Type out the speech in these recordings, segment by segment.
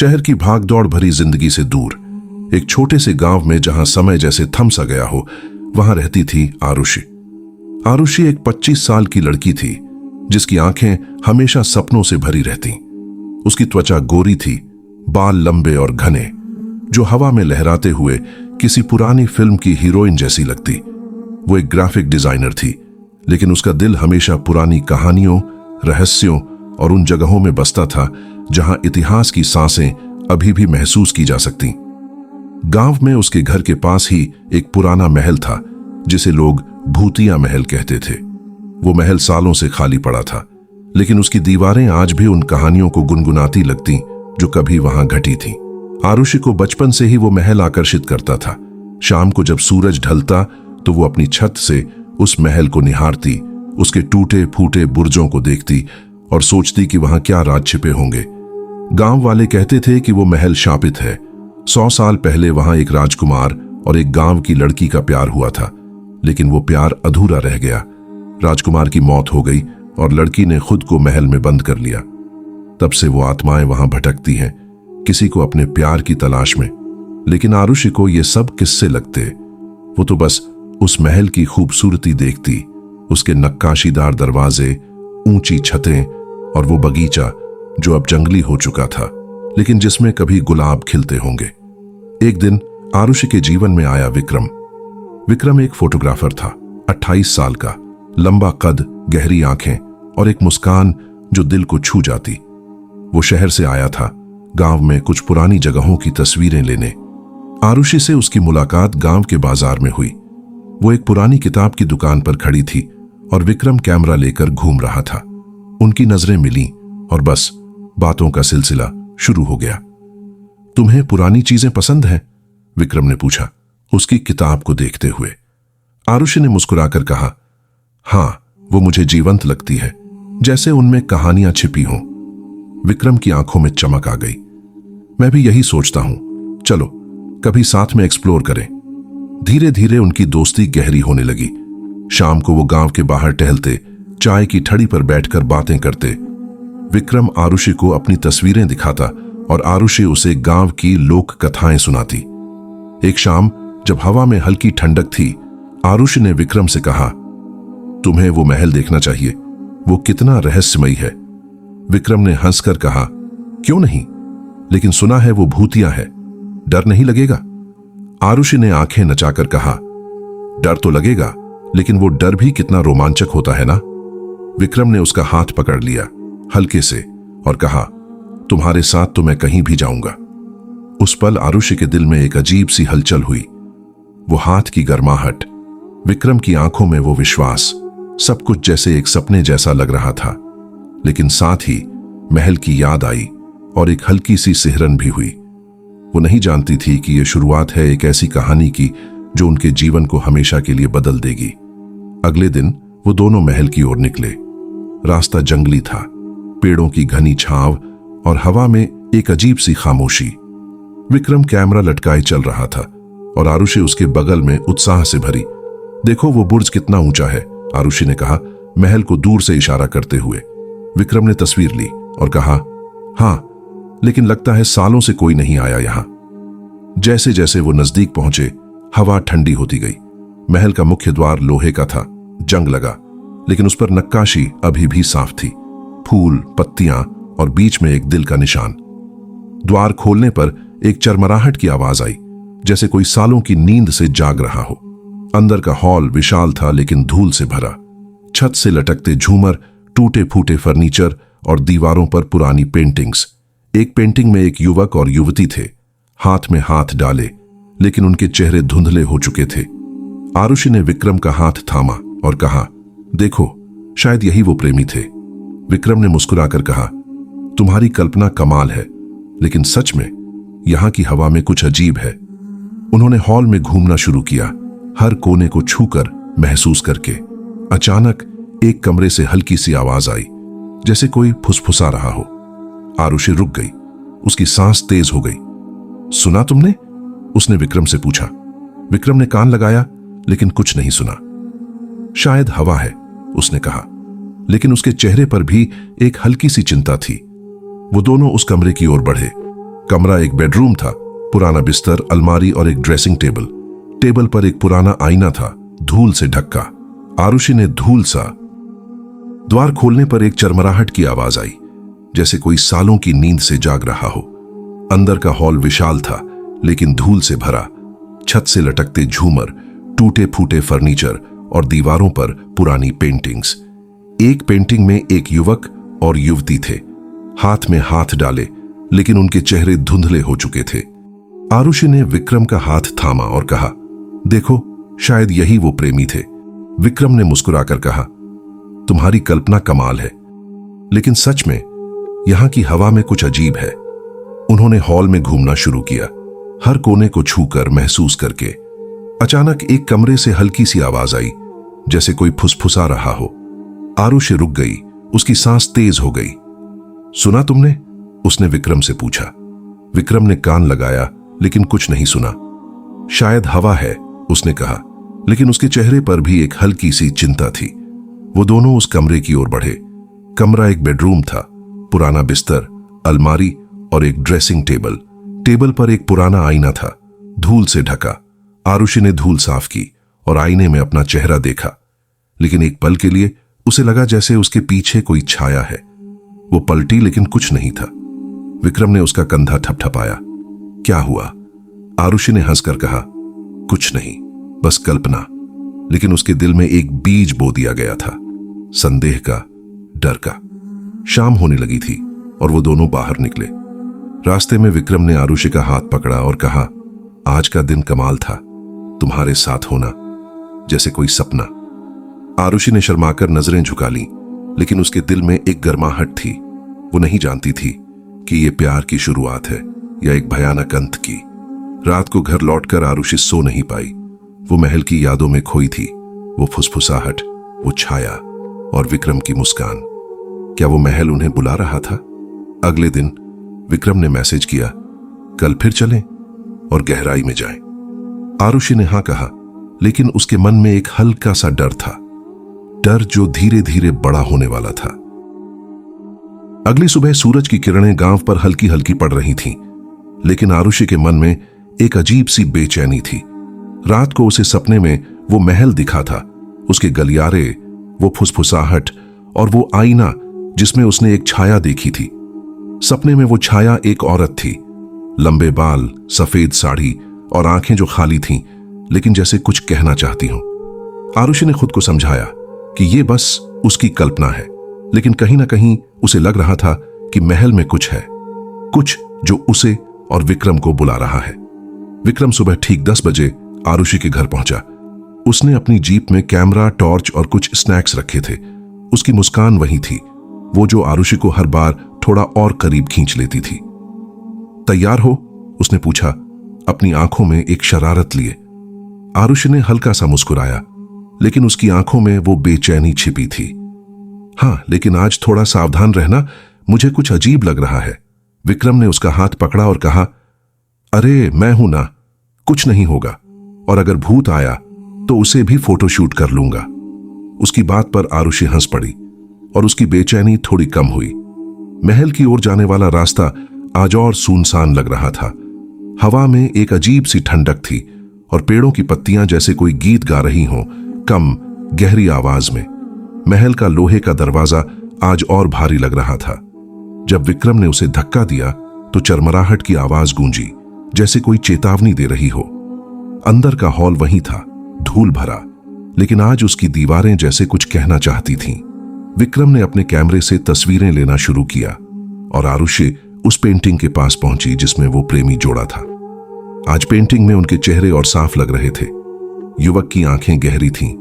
शहर की भागदौड़ भरी जिंदगी से दूर एक छोटे से गांव में जहां समय जैसे थम सा गया हो, वहां रहती थी आरुषि। आरुषि एक 25 साल की लड़की थी जिसकी आंखें हमेशा सपनों से भरी रहती। उसकी त्वचा गोरी थी, बाल लंबे और घने, जो हवा में लहराते हुए किसी पुरानी फिल्म की हीरोइन जैसी लगती। वो एक ग्राफिक डिजाइनर थी, लेकिन उसका दिल हमेशा पुरानी कहानियों, रहस्यों और उन जगहों में बसता था जहां इतिहास की सांसें अभी भी महसूस की जा सकती। गांव में उसके घर के पास ही एक पुराना महल था जिसे लोग भूतिया महल कहते थे। वो महल सालों से खाली पड़ा था, लेकिन उसकी दीवारें आज भी उन कहानियों को गुनगुनाती लगती जो कभी वहां घटी थीं। आरुषि को बचपन से ही वो महल आकर्षित करता था। शाम को जब सूरज ढलता तो वो अपनी छत से उस महल को निहारती, उसके टूटे फूटे बुर्जों को देखती और सोचती कि वहां क्या राज छिपे होंगे। गांव वाले कहते थे कि वो महल शापित है। 100 साल पहले वहां एक राजकुमार और एक गांव की लड़की का प्यार हुआ था, लेकिन वो प्यार अधूरा रह गया। राजकुमार की मौत हो गई और लड़की ने खुद को महल में बंद कर लिया। तब से वो आत्माएं वहां भटकती हैं, किसी को अपने प्यार की तलाश में। लेकिन आरुषि को ये सब किस्से लगते। वो तो बस उस महल की खूबसूरती देखती, उसके नक्काशीदार दरवाजे, ऊंची छतें और वो बगीचा जो अब जंगली हो चुका था, लेकिन जिसमें कभी गुलाब खिलते होंगे। एक दिन आरुषि के जीवन में आया विक्रम। विक्रम एक फोटोग्राफर था, 28 साल का, लंबा कद, गहरी आंखें और एक मुस्कान जो दिल को छू जाती। वो शहर से आया था, गांव में कुछ पुरानी जगहों की तस्वीरें लेने। आरुषि से उसकी मुलाकात गांव के बाजार में हुई। वो एक पुरानी किताब की दुकान पर खड़ी थी और विक्रम कैमरा लेकर घूम रहा था। उनकी नजरें मिलीं और बस बातों का सिलसिला शुरू हो गया। तुम्हें पुरानी चीजें पसंद हैं? विक्रम ने पूछा, उसकी किताब को देखते हुए। आरुषि ने मुस्कुराकर कहा, हां, वो मुझे जीवंत लगती है, जैसे उनमें कहानियां छिपी हों। विक्रम की आंखों में चमक आ गई। मैं भी यही सोचता हूं, चलो कभी साथ में एक्सप्लोर करें। धीरे धीरे उनकी दोस्ती गहरी होने लगी। शाम को वो गांव के बाहर टहलते, चाय की ठड़ी पर बैठकर बातें करते। विक्रम आरुषि को अपनी तस्वीरें दिखाता और आरुषि उसे गांव की लोक कथाएं सुनाती। एक शाम जब हवा में हल्की ठंडक थी, आरुषि ने विक्रम से कहा, तुम्हें वो महल देखना चाहिए, वो कितना रहस्यमयी है। विक्रम ने हंसकर कहा, क्यों नहीं, लेकिन सुना है वो भूतिया है, डर नहीं लगेगा? आरुषि ने आंखें नचाकर कहा, डर तो लगेगा, लेकिन वो डर भी कितना रोमांचक होता है ना। विक्रम ने उसका हाथ पकड़ लिया हल्के से और कहा, तुम्हारे साथ तो मैं कहीं भी जाऊंगा। उस पल आरुषि के दिल में एक अजीब सी हलचल हुई। वो हाथ की गर्माहट, विक्रम की आंखों में वो विश्वास, सब कुछ जैसे एक सपने जैसा लग रहा था। लेकिन साथ ही महल की याद आई और एक हल्की सी सिहरन भी हुई। वो नहीं जानती थी कि यह शुरुआत है एक ऐसी कहानी की जो उनके जीवन को हमेशा के लिए बदल देगी। अगले दिन वो दोनों महल की ओर निकले। रास्ता जंगली था, पेड़ों की घनी छांव और हवा में एक अजीब सी खामोशी। विक्रम कैमरा लटकाए चल रहा था और आरुषि उसके बगल में उत्साह से भरी। देखो वो बुर्ज कितना ऊंचा है, आरुषि ने कहा, महल को दूर से इशारा करते हुए। विक्रम ने तस्वीर ली और कहा, हां, लेकिन लगता है सालों से कोई नहीं आया यहां। जैसे जैसे वो नजदीक पहुंचे, हवा ठंडी होती गई। महल का मुख्य द्वार लोहे का था, जंग लगा, लेकिन उस पर नक्काशी अभी भी साफ थी, फूल, पत्तियां और बीच में एक दिल का निशान। द्वार खोलने पर एक चरमराहट की आवाज आई, जैसे कोई सालों की नींद से जाग रहा हो। अंदर का हॉल विशाल था, लेकिन धूल से भरा। छत से लटकते झूमर, टूटे फूटे फर्नीचर और दीवारों पर पुरानी पेंटिंग्स। एक पेंटिंग में एक युवक और युवती थे, हाथ में हाथ डाले, लेकिन उनके चेहरे धुंधले हो चुके थे। आरुषि ने विक्रम का हाथ थामा और कहा, देखो, शायद यही वो प्रेमी थे। विक्रम ने मुस्कुराकर कहा, तुम्हारी कल्पना कमाल है, लेकिन सच में यहां की हवा में कुछ अजीब है। उन्होंने हॉल में घूमना शुरू किया, हर कोने को छूकर, महसूस करके। अचानक एक कमरे से हल्की सी आवाज आई, जैसे कोई फुसफुसा रहा हो। आरुषि रुक गई, उसकी सांस तेज हो गई। सुना तुमने? उसने विक्रम से पूछा। विक्रम ने कान लगाया, लेकिन कुछ नहीं सुना। शायद हवा है, उसने कहा, लेकिन उसके चेहरे पर भी एक हल्की सी चिंता थी। वो दोनों उस कमरे की ओर बढ़े। कमरा एक बेडरूम था। पुराना बिस्तर, अलमारी और एक ड्रेसिंग टेबल। टेबल पर एक पुराना आईना था, धूल से ढका। आरुषि ने धूल सा। द्वार खोलने पर एक चरमराहट की आवाज आई, जैसे कोई सालों की नींद से जाग रहा हो। अंदर का हॉल विशाल था, लेकिन धूल से भरा। छत से लटकते झूमर, टूटे फूटे फर्नीचर और दीवारों पर पुरानी पेंटिंग्स। एक पेंटिंग में एक युवक और युवती थे, हाथ में हाथ डाले, लेकिन उनके चेहरे धुंधले हो चुके थे। आरुषि ने विक्रम का हाथ थामा और कहा, देखो, शायद यही वो प्रेमी थे। विक्रम ने मुस्कुराकर कहा, तुम्हारी कल्पना कमाल है, लेकिन सच में यहां की हवा में कुछ अजीब है। उन्होंने हॉल में घूमना शुरू किया, हर कोने को छूकर महसूस करके। अचानक एक कमरे से हल्की सी आवाज आई, जैसे कोई फुसफुसा रहा हो। आरुषि रुक गई, उसकी सांस तेज हो गई। सुना तुमने? उसने विक्रम से पूछा। विक्रम ने कान लगाया, लेकिन कुछ नहीं सुना। शायद हवा है, उसने कहा, लेकिन उसके चेहरे पर भी एक हल्की सी चिंता थी। वो दोनों उस कमरे की ओर बढ़े। कमरा एक बेडरूम था, पुराना बिस्तर, अलमारी और एक ड्रेसिंग टेबल। टेबल पर एक पुराना आईना था, धूल से ढका। आरुषि ने धूल साफ की और आईने में अपना चेहरा देखा, लेकिन एक पल के लिए उसे लगा जैसे उसके पीछे कोई छाया है। वो पलटी, लेकिन कुछ नहीं था। विक्रम ने उसका कंधा ठपठपाया। क्या हुआ? आरुषि ने हंसकर कहा, कुछ नहीं, बस कल्पना। लेकिन उसके दिल में एक बीज बो दिया गया था, संदेह का, डर का। शाम होने लगी थी और वो दोनों बाहर निकले। रास्ते में विक्रम ने आरुषि का हाथ पकड़ा और कहा, आज का दिन कमाल था, तुम्हारे साथ होना जैसे कोई सपना। आरुषि ने शर्माकर नजरें झुका ली, लेकिन उसके दिल में एक गर्माहट थी। वो नहीं जानती थी कि ये प्यार की शुरुआत है या एक भयानक अंत की। रात को घर लौटकर आरुषि सो नहीं पाई। वो महल की यादों में खोई थी, वो फुसफुसाहट, वो छाया और विक्रम की मुस्कान। क्या वो महल उन्हें बुला रहा था? अगले दिन विक्रम ने मैसेज किया, कल फिर चलें और गहराई में जाएं। आरुषि ने हां कहा, लेकिन उसके मन में एक हल्का सा डर था, डर जो धीरे धीरे बड़ा होने वाला था। अगली सुबह सूरज की किरणें गांव पर हल्की हल्की पड़ रही थीं, लेकिन आरुषि के मन में एक अजीब सी बेचैनी थी। रात को उसे सपने में वो महल दिखा था, उसके गलियारे, वो फुसफुसाहट और वो आईना जिसमें उसने एक छाया देखी थी। सपने में वो छाया एक औरत थी, लंबे बाल, सफेद साड़ी और आंखें जो खाली थीं, लेकिन जैसे कुछ कहना चाहती हों। आरुषि ने खुद को समझाया कि ये बस उसकी कल्पना है, लेकिन कहीं ना कहीं उसे लग रहा था कि महल में कुछ है, कुछ जो उसे और विक्रम को बुला रहा है। विक्रम सुबह ठीक 10 बजे आरुषि के घर पहुंचा। उसने अपनी जीप में कैमरा, टॉर्च और कुछ स्नैक्स रखे थे। उसकी मुस्कान वही थी, वो जो आरुषि को हर बार थोड़ा और करीब खींच लेती थी। तैयार हो? उसने पूछा, अपनी आंखों में एक शरारत लिए। आरुषि ने हल्का सा मुस्कुराया, लेकिन उसकी आंखों में वो बेचैनी छिपी थी। हां, लेकिन आज थोड़ा सावधान रहना, मुझे कुछ अजीब लग रहा है। विक्रम ने उसका हाथ पकड़ा और कहा, अरे मैं हूं ना, कुछ नहीं होगा, और अगर भूत आया तो उसे भी फोटोशूट कर लूंगा। उसकी बात पर आरुषि हंस पड़ी और उसकी बेचैनी थोड़ी कम हुई। महल की ओर जाने वाला रास्ता आज और सुनसान लग रहा था। हवा में एक अजीब सी ठंडक थी और पेड़ों की पत्तियां जैसे कोई गीत गा रही हों, कम गहरी आवाज में। महल का लोहे का दरवाजा आज और भारी लग रहा था। जब विक्रम ने उसे धक्का दिया तो चरमराहट की आवाज गूंजी, जैसे कोई चेतावनी दे रही हो। अंदर का हॉल वही था, धूल भरा, लेकिन आज उसकी दीवारें जैसे कुछ कहना चाहती थीं। विक्रम ने अपने कैमरे से तस्वीरें लेना शुरू किया और आरुषि उस पेंटिंग के पास पहुंची जिसमें वो प्रेमी जोड़ा था। आज पेंटिंग में उनके चेहरे और साफ लग रहे थे। युवक की आंखें गहरी थीं,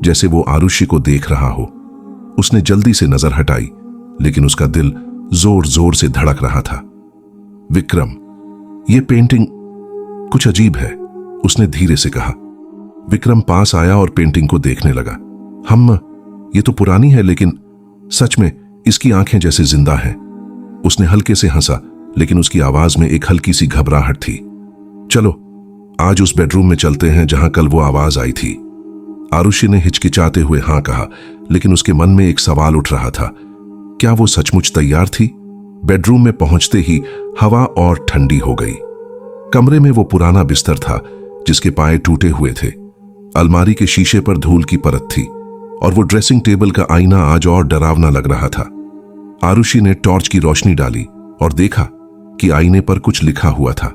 जैसे वो आरुषि को देख रहा हो। उसने जल्दी से नजर हटाई, लेकिन उसका दिल जोर जोर से धड़क रहा था। विक्रम, ये पेंटिंग कुछ अजीब है, उसने धीरे से कहा। विक्रम पास आया और पेंटिंग को देखने लगा। ये तो पुरानी है, लेकिन सच में इसकी आंखें जैसे जिंदा हैं। उसने हल्के से हंसा, लेकिन उसकी आवाज में एक हल्की सी घबराहट थी। चलो आज उस बेडरूम में चलते हैं जहां कल वो आवाज आई थी। आरुषि ने हिचकिचाते हुए हां कहा, लेकिन उसके मन में एक सवाल उठ रहा था, क्या वो सचमुच तैयार थी? बेडरूम में पहुंचते ही हवा और ठंडी हो गई। कमरे में वो पुराना बिस्तर था जिसके पाए टूटे हुए थे। अलमारी के शीशे पर धूल की परत थी और वो ड्रेसिंग टेबल का आईना आज और डरावना लग रहा था। आरुषि ने टॉर्च की रोशनी डाली और देखा कि आईने पर कुछ लिखा हुआ था।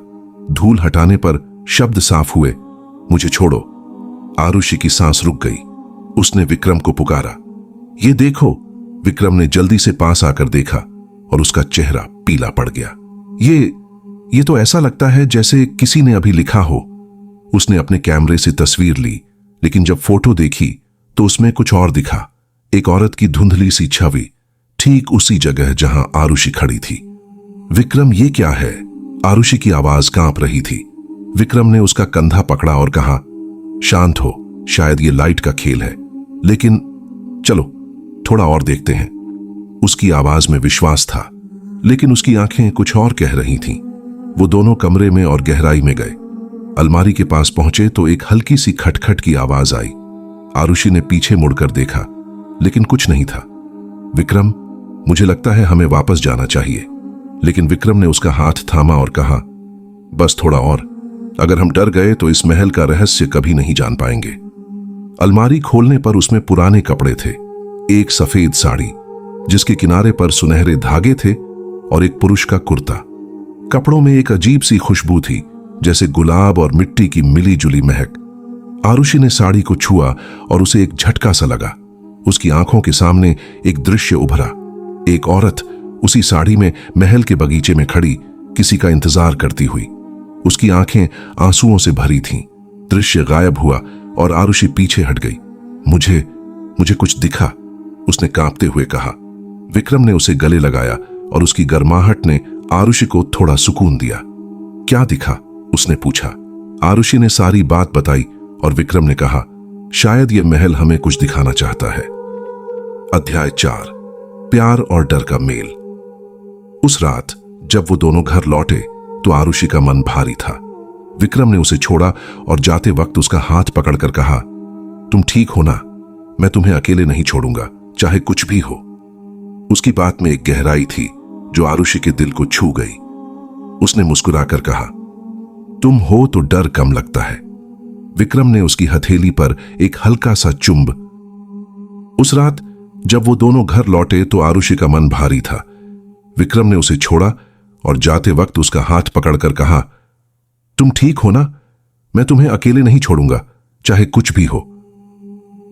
धूल हटाने पर शब्द साफ हुए, मुझे छोड़ो। आरुषि की सांस रुक गई। उसने विक्रम को पुकारा। ये देखो। विक्रम ने जल्दी से पास आकर देखा और उसका चेहरा पीला पड़ गया। ये तो ऐसा लगता है जैसे किसी ने अभी लिखा हो। उसने अपने कैमरे से तस्वीर ली, लेकिन जब फोटो देखी तो उसमें कुछ और दिखा। एक औरत की धुंधली सी छवि, ठीक उसी जगह जहां आरुषि खड़ी थी। विक्रम, ये क्या है? आरुषि की आवाज कांप रही थी। विक्रम ने उसका कंधा पकड़ा और कहा, शांत हो, शायद ये लाइट का खेल है, लेकिन चलो थोड़ा और देखते हैं। उसकी आवाज में विश्वास था, लेकिन उसकी आंखें कुछ और कह रही थीं। वो दोनों कमरे में और गहराई में गए। अलमारी के पास पहुंचे तो एक हल्की सी खटखट की आवाज आई। आरुषि ने पीछे मुड़कर देखा, लेकिन कुछ नहीं था। विक्रम, मुझे लगता है हमें वापस जाना चाहिए। लेकिन विक्रम ने उसका हाथ थामा और कहा, बस थोड़ा और। अगर हम डर गए तो इस महल का रहस्य कभी नहीं जान पाएंगे। अलमारी खोलने पर उसमें पुराने कपड़े थे। एक सफेद साड़ी जिसके किनारे पर सुनहरे धागे थे और एक पुरुष का कुर्ता। कपड़ों में एक अजीब सी खुशबू थी, जैसे गुलाब और मिट्टी की मिली जुली महक। आरुषि ने साड़ी को छुआ और उसे एक झटका सा लगा। उसकी आंखों के सामने एक दृश्य उभरा। एक औरत उसी साड़ी में महल के बगीचे में खड़ी किसी का इंतजार करती हुई। उसकी आंखें आंसुओं से भरी थीं। दृश्य गायब हुआ और आरुषि पीछे हट गई। मुझे कुछ दिखा, उसने कांपते हुए कहा। विक्रम ने उसे गले लगाया और उसकी गर्माहट ने आरुषि को थोड़ा सुकून दिया। क्या दिखा? उसने पूछा। आरुषि ने सारी बात बताई और विक्रम ने कहा, शायद यह महल हमें कुछ दिखाना चाहता है। अध्याय 4, प्यार और डर का मेल। उस रात जब वो दोनों घर लौटे तो आरुषि का मन भारी था। विक्रम ने उसे छोड़ा और जाते वक्त उसका हाथ पकड़कर कहा, तुम ठीक हो ना? मैं तुम्हें अकेले नहीं छोड़ूंगा, चाहे कुछ भी हो। उसकी बात में एक गहराई थी जो आरुषि के दिल को छू गई। उसने मुस्कुराकर कहा, तुम हो तो डर कम लगता है। विक्रम ने उसकी हथेली पर एक हल्का सा चुंब। उस रात जब वो दोनों घर लौटे तो आरुषि का मन भारी था। विक्रम ने उसे छोड़ा और जाते वक्त उसका हाथ पकड़कर कहा, तुम ठीक हो ना? मैं तुम्हें अकेले नहीं छोड़ूंगा, चाहे कुछ भी हो।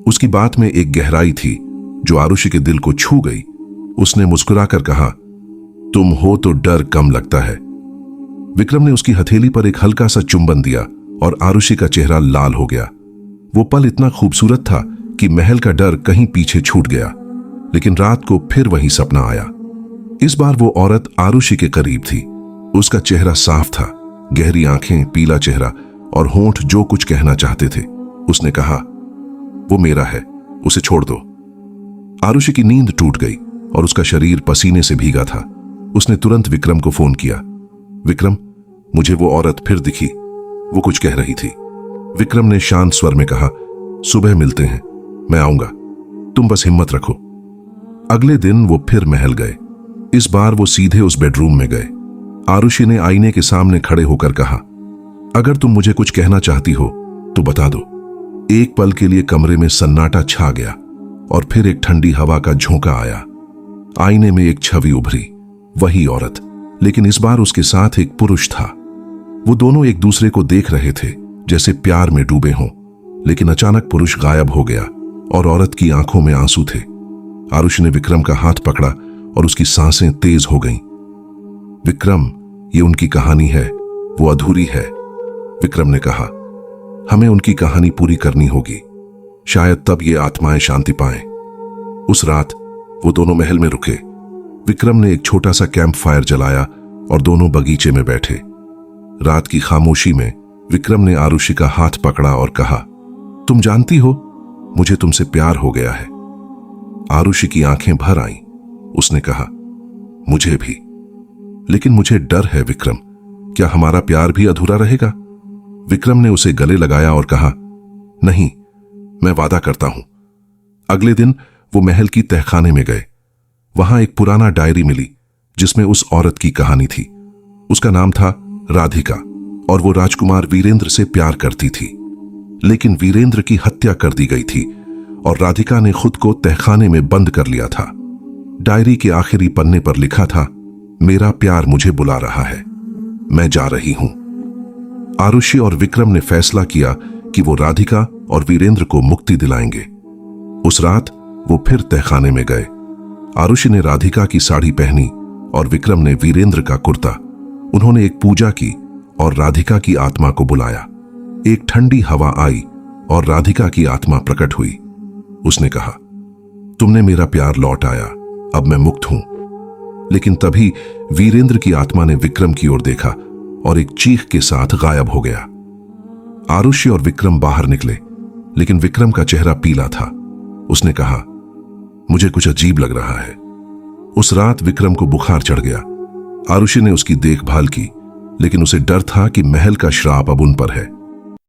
उसकी बात में एक गहराई थी जो आरुषि के दिल को छू गई। उसने मुस्कुराकर कहा, तुम हो तो डर कम लगता है। विक्रम ने उसकी हथेली पर एक हल्का सा चुंबन दिया और आरुषि का चेहरा लाल हो गया। वो पल इतना खूबसूरत था कि महल का डर कहीं पीछे छूट गया। लेकिन रात को फिर वही सपना आया। इस बार वो औरत आरुषि के करीब थी। उसका चेहरा साफ था, गहरी आंखें, पीला चेहरा और होंठ जो कुछ कहना चाहते थे। उसने कहा, वो मेरा है, उसे छोड़ दो। आरुषि की नींद टूट गई और उसका शरीर पसीने से भीगा था। उसने तुरंत विक्रम को फोन किया। विक्रम, मुझे वो औरत फिर दिखी, वो कुछ कह रही थी। विक्रम ने शांत स्वर में कहा, सुबह मिलते हैं, मैं आऊंगा, तुम बस हिम्मत रखो। अगले दिन वो फिर महल गए। इस बार वो सीधे उस बेडरूम में गए। आरुषि ने आईने के सामने खड़े होकर कहा, अगर तुम मुझे कुछ कहना चाहती हो तो बता दो। एक पल के लिए कमरे में सन्नाटा छा गया और फिर एक ठंडी हवा का झोंका आया। आईने में एक छवि उभरी, वही औरत, लेकिन इस बार उसके साथ एक पुरुष था। वो दोनों एक दूसरे को देख रहे थे जैसे प्यार में डूबे हों। लेकिन अचानक पुरुष गायब हो गया और औरत की आंखों में आंसू थे। आरुषि ने विक्रम का हाथ पकड़ा और उसकी सांसें तेज हो गईं। विक्रम, ये उनकी कहानी है, वो अधूरी है। विक्रम ने कहा, हमें उनकी कहानी पूरी करनी होगी, शायद तब ये आत्माएं शांति पाएं। उस रात वो दोनों महल में रुके। विक्रम ने एक छोटा सा कैंप फायर जलाया और दोनों बगीचे में बैठे। रात की खामोशी में विक्रम ने आरुषि का हाथ पकड़ा और कहा, तुम जानती हो, मुझे तुमसे प्यार हो गया है। आरुषि की आंखें भर आईं। उसने कहा, मुझे भी, लेकिन मुझे डर है विक्रम, क्या हमारा प्यार भी अधूरा रहेगा? विक्रम ने उसे गले लगाया और कहा, नहीं, मैं वादा करता हूं। अगले दिन वो महल की तहखाने में गए। वहां एक पुराना डायरी मिली जिसमें उस औरत की कहानी थी। उसका नाम था राधिका और वो राजकुमार वीरेंद्र से प्यार करती थी, लेकिन वीरेंद्र की हत्या कर दी गई थी और राधिका ने खुद को तहखाने में बंद कर लिया था। डायरी के आखिरी पन्ने पर लिखा था, मेरा प्यार मुझे बुला रहा है, मैं जा रही हूं। आरुषि और विक्रम ने फैसला किया कि वो राधिका और वीरेंद्र को मुक्ति दिलाएंगे। उस रात वो फिर तहखाने में गए। आरुषि ने राधिका की साड़ी पहनी और विक्रम ने वीरेंद्र का कुर्ता। उन्होंने एक पूजा की और राधिका की आत्मा को बुलाया। एक ठंडी हवा आई और राधिका की आत्मा प्रकट हुई। उसने कहा, तुमने मेरा प्यार लौट आया, अब मैं मुक्त हूं। लेकिन तभी वीरेंद्र की आत्मा ने विक्रम की ओर देखा और एक चीख के साथ गायब हो गया। आरुषि और विक्रम बाहर निकले, लेकिन विक्रम का चेहरा पीला था। उसने कहा, मुझे कुछ अजीब लग रहा है। उस रात विक्रम को बुखार चढ़ गया। आरुषि ने उसकी देखभाल की, लेकिन उसे डर था कि महल का श्राप अब उन पर है।